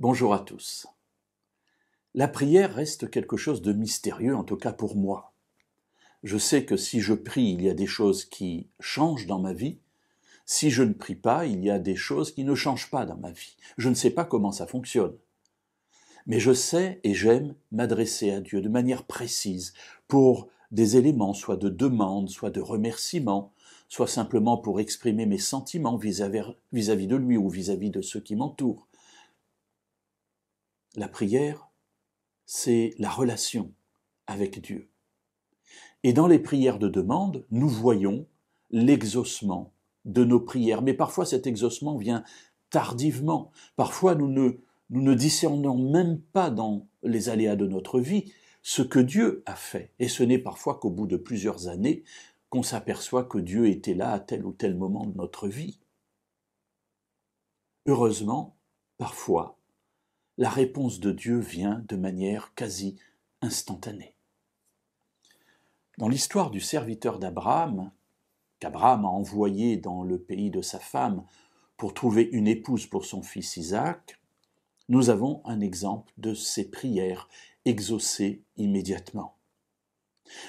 Bonjour à tous. La prière reste quelque chose de mystérieux, en tout cas pour moi. Je sais que si je prie, il y a des choses qui changent dans ma vie. Si je ne prie pas, il y a des choses qui ne changent pas dans ma vie. Je ne sais pas comment ça fonctionne. Mais je sais et j'aime m'adresser à Dieu de manière précise pour des éléments, soit de demande, soit de remerciement, soit simplement pour exprimer mes sentiments vis-à-vis de lui ou vis-à-vis de ceux qui m'entourent. La prière, c'est la relation avec Dieu. Et dans les prières de demande, nous voyons l'exaucement de nos prières. Mais parfois cet exaucement vient tardivement. Parfois nous ne discernons même pas dans les aléas de notre vie ce que Dieu a fait. Et ce n'est parfois qu'au bout de plusieurs années qu'on s'aperçoit que Dieu était là à tel ou tel moment de notre vie. Heureusement, parfois, la réponse de Dieu vient de manière quasi instantanée. Dans l'histoire du serviteur d'Abraham, qu'Abraham a envoyé dans le pays de sa femme pour trouver une épouse pour son fils Isaac, nous avons un exemple de ces prières exaucées immédiatement.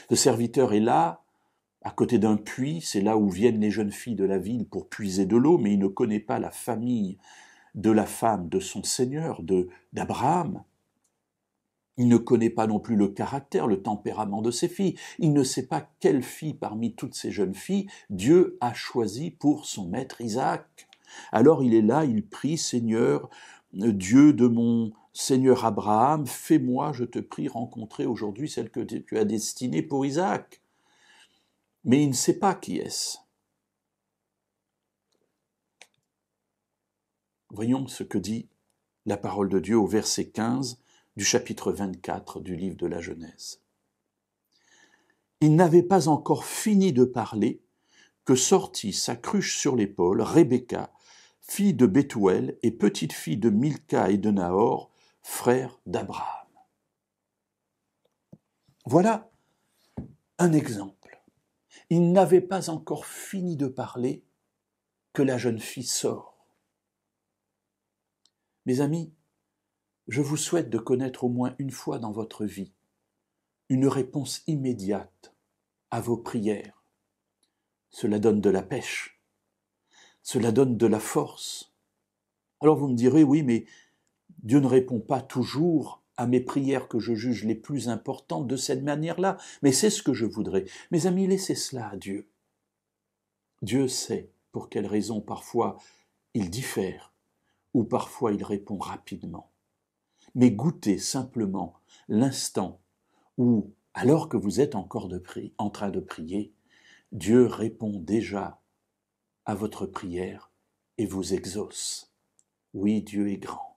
Le serviteur est là, à côté d'un puits, c'est là où viennent les jeunes filles de la ville pour puiser de l'eau, mais il ne connaît pas la famille de la femme de son Seigneur, d'Abraham. Il ne connaît pas non plus le caractère, le tempérament de ses filles. Il ne sait pas quelle fille parmi toutes ces jeunes filles Dieu a choisi pour son maître Isaac. Alors il est là, il prie, Seigneur, Dieu de mon Seigneur Abraham, fais-moi, je te prie, rencontrer aujourd'hui celle que tu as destinée pour Isaac. Mais il ne sait pas qui est-ce. Voyons ce que dit la parole de Dieu au verset 15 du chapitre 24 du livre de la Genèse. Il n'avait pas encore fini de parler que sortit sa cruche sur l'épaule Rebecca, fille de Bethuel et petite fille de Milca et de Nahor, frère d'Abraham. Voilà un exemple. Il n'avait pas encore fini de parler que la jeune fille sort. Mes amis, je vous souhaite de connaître au moins une fois dans votre vie une réponse immédiate à vos prières. Cela donne de la pêche, cela donne de la force. Alors vous me direz, oui, mais Dieu ne répond pas toujours à mes prières que je juge les plus importantes de cette manière-là, mais c'est ce que je voudrais. Mes amis, laissez cela à Dieu. Dieu sait pour quelles raisons parfois il diffère ou parfois il répond rapidement. Mais goûtez simplement l'instant où, alors que vous êtes encore en train de prier, Dieu répond déjà à votre prière et vous exauce. Oui, Dieu est grand.